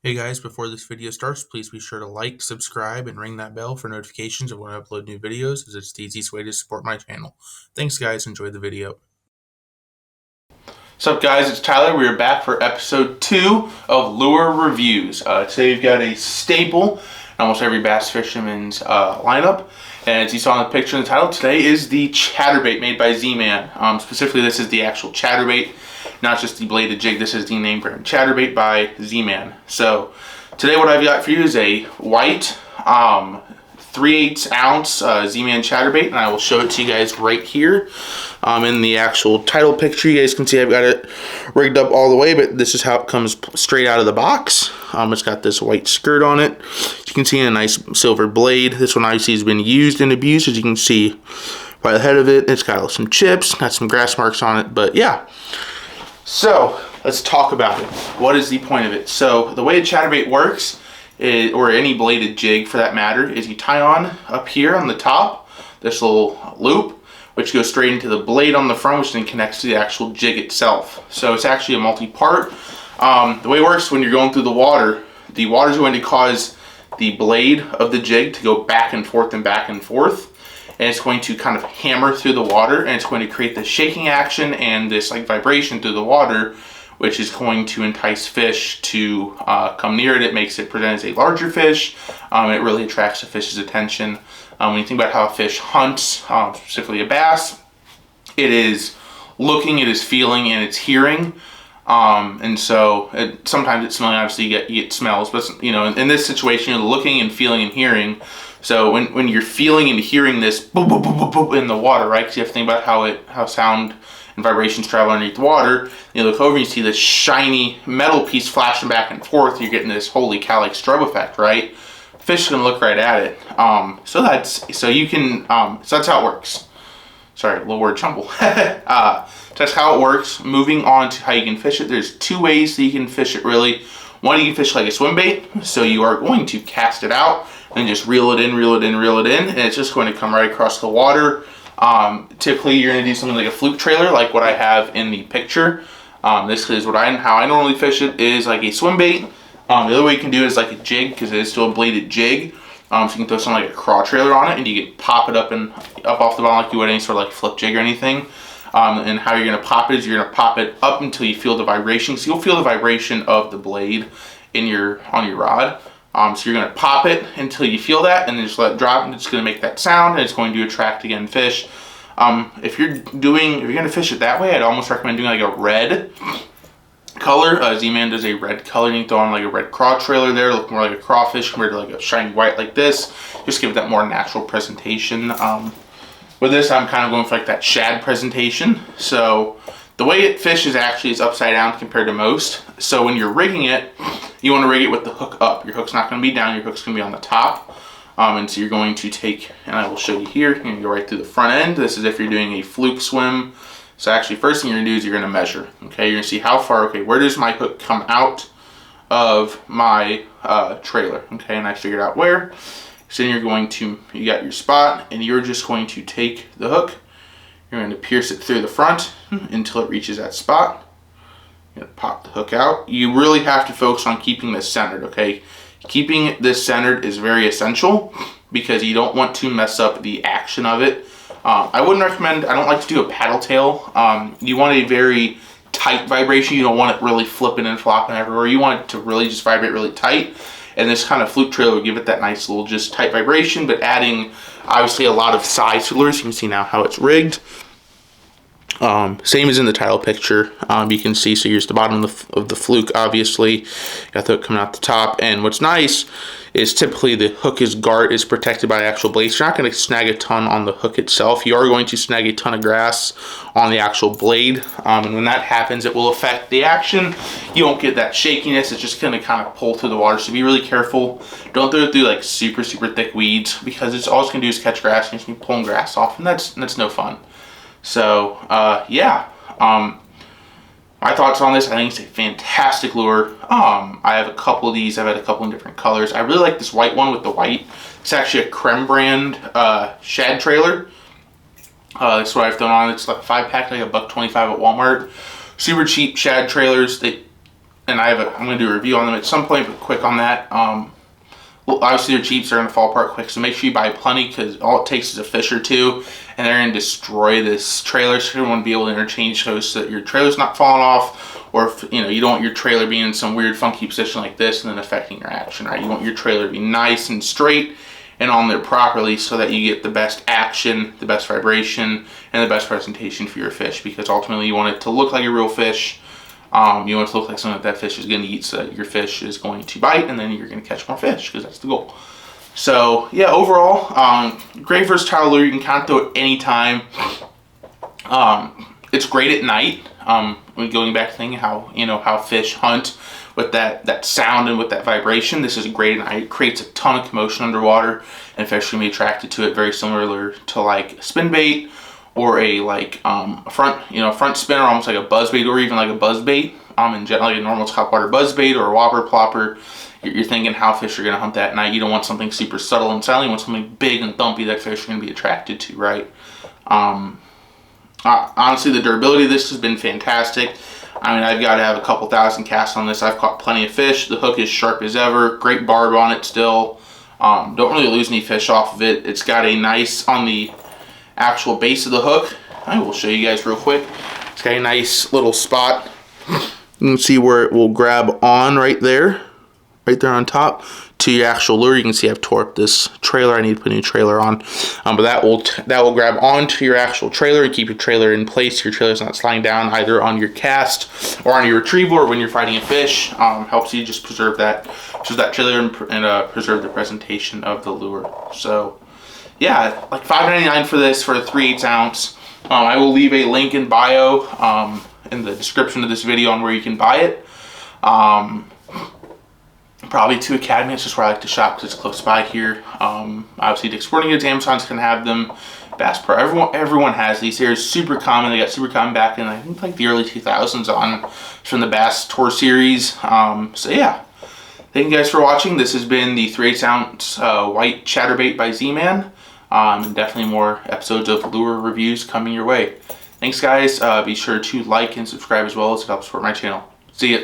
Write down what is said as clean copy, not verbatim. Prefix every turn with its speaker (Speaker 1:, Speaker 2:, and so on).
Speaker 1: Hey guys, before this video starts, please be sure to like, subscribe, and ring that bell for notifications of when I upload new videos, as it's the easiest way to support my channel. Thanks guys, enjoy the video.
Speaker 2: What's up guys, it's Tyler. We are back for episode 2 of Lure Reviews. Today we've got a staple in almost every bass fisherman's lineup. And as you saw in the picture in the title, today is the Chatterbait made by Z-Man. Specifically, this is the actual Chatterbait, not just the bladed jig. This is the name brand Chatterbait by Z-Man. So today what I've got for you is a white 3/8 ounce Z-Man Chatterbait, and I will show it to you guys right here in the actual title picture. You guys can see I've got it rigged up all the way, but this is how it comes straight out of the box. It's got this white skirt on it. You can see a nice silver blade. This one obviously has been used and abused, as you can see by the head of it. It's got some chips, got some grass marks on it, but yeah. So let's talk about it. What is the point of it? So the way a Chatterbait works, or any bladed jig for that matter, is you tie on up here on the top this little loop, which goes straight into the blade on the front, which then connects to the actual jig itself. So it's actually a multi-part. The way it works, when you're going through the water is going to cause the blade of the jig to go back and forth and back and forth. And it's going to kind of hammer through the water, and it's going to create this shaking action and this like vibration through the water, which is going to entice fish to come near it. It makes it present as a larger fish. It really attracts the fish's attention. When you think about how a fish hunts, specifically a bass, it is looking, it is feeling, and it's hearing. And so sometimes it's smelling. Obviously you get smells, but you know, in this situation, you're looking and feeling and hearing. So when you're feeling and hearing this boop, boop, boop, boop, boop in the water, right? Because you have to think about how sound and vibrations travel underneath the water. You look over and you see this shiny metal piece flashing back and forth. You're getting this holy cow like strobe effect, right? Fish is gonna look right at it. So that's how it works. Sorry, a little word jumble. That's how it works. Moving on to how you can fish it. There's two ways that you can fish it really. One, you can fish like a swim bait. So you are going to cast it out and just reel it in, reel it in, reel it in, and it's just going to come right across the water. Typically you're going to do something like a fluke trailer, like what I have in the picture. This is how I normally fish it, is like a swim bait. The other way you can do it is like a jig, because it is still a bladed jig. So you can throw something like a craw trailer on it, and you can pop it up off the bottom like you would any sort of like flip jig or anything. And how you're going to pop it is you're going to pop it up until you feel the vibration. So you'll feel the vibration of the blade on your rod. So you're going to pop it until you feel that, and then just let it drop, and it's going to make that sound, and it's going to attract again fish. If you're going to fish it that way, I'd almost recommend doing like a red color. Z-Man does a red color, and you throw on like a red craw trailer there, look more like a crawfish compared to like a shiny white like this. Just give it that more natural presentation. With this, I'm kind of going for like that shad presentation. So the way it fishes actually is upside down compared to most. So when you're rigging it, you want to rig it with the hook up. Your hook's not going to be down, your hook's going to be on the top. And so you're going to take, and I will show you here, you're going to go right through the front end. This is if you're doing a fluke swim. So actually, first thing you're going to do is you're going to measure. Okay, you're going to see how far, okay, where does my hook come out of my trailer? Okay, and I figured out where. So then you got your spot, and you're just going to take the hook. You're going to pierce it through the front until it reaches that spot. You're going to pop the hook out. You really have to focus on keeping this centered, okay? Keeping this centered is very essential because you don't want to mess up the action of it. I wouldn't recommend, I don't like to do a paddle tail. You want a very tight vibration. You don't want it really flipping and flopping everywhere. You want it to really just vibrate really tight. And this kind of fluke trailer will give it that nice little just tight vibration, but adding obviously a lot of size to lures. You can see now how it's rigged. Same as in the title picture. You can see, so here's the bottom of the fluke, obviously. Got the hook coming out the top. And what's nice is typically the hook is protected by actual blades. You're not going to snag a ton on the hook itself. You are going to snag a ton of grass on the actual blade. And when that happens, it will affect the action. You won't get that shakiness. It's just going to kind of pull through the water. So be really careful. Don't throw it through like super, super thick weeds, because it's all it's going to do is catch grass, and you're pulling grass off, and that's no fun. So, yeah, my thoughts on this, I think it's a fantastic lure. I have a couple of these. I've had a couple in different colors. I really like this white one with the white. It's actually a Creme brand shad trailer. That's what I've thrown on. It's like a 5-pack, like $1.25 at Walmart. Super cheap shad trailers. and I'm going to do a review on them at some point, but quick on that. Well, obviously they're cheap, so they're going to fall apart quick, so make sure you buy plenty, because all it takes is a fish or two, and they're going to destroy this trailer. So you want to be able to interchange those so that your trailer's not falling off, or if you don't want your trailer being in some weird funky position like this and then affecting your action, right? You want your trailer to be nice and straight and on there properly, so that you get the best action, the best vibration, and the best presentation for your fish, because ultimately you want it to look like a real fish. You want it to look like something that fish is going to eat, so that your fish is going to bite, and then you're going to catch more fish, because that's the goal. So yeah, overall, great versatile lure. You can kind of throw it anytime. It's great at night. Going back to thinking how fish hunt with that sound and with that vibration. This is great at night. It creates a ton of commotion underwater, and fish can be attracted to it. Very similar to like a spin bait, or a front spinner, almost like a buzz bait, or even like a buzz bait. In general, like a normal top water buzz bait or a whopper plopper. You're thinking how fish are going to hunt that night. You don't want something super subtle and silent. You want something big and thumpy that fish are going to be attracted to, right? Honestly, the durability of this has been fantastic. I mean, I've got to have a couple thousand casts on this. I've caught plenty of fish. The hook is sharp as ever. Great barb on it still. Don't really lose any fish off of it. It's got a nice, on the actual base of the hook, I will show you guys real quick. It's got a nice little spot. You can see where it will grab on right there on top to your actual lure. You can see I've tore up this trailer. I need to put a new trailer on, but that will grab onto your actual trailer and keep your trailer in place. Your trailer's not sliding down either on your cast or on your retrieval, or when you're fighting a fish. Helps you just preserve that trailer and preserve the presentation of the lure. So yeah, like $5.99 for this, for a 3/8 ounce. I will leave a link in bio, in the description of this video, on where you can buy it. Probably to Academy. It's just where I like to shop, because it's close by here. Obviously Dick's Sporting Goods, Amazon's can have them. Bass Pro, everyone has these. They're super common. They got super common back in, I think, like the early 2000s from the Bass Tour series. So yeah, thank you guys for watching. This has been the 3/8 ounce white chatterbait by Z-Man. And definitely more episodes of lure reviews coming your way. Thanks guys. Be sure to like and subscribe as well, as it helps support my channel. See ya.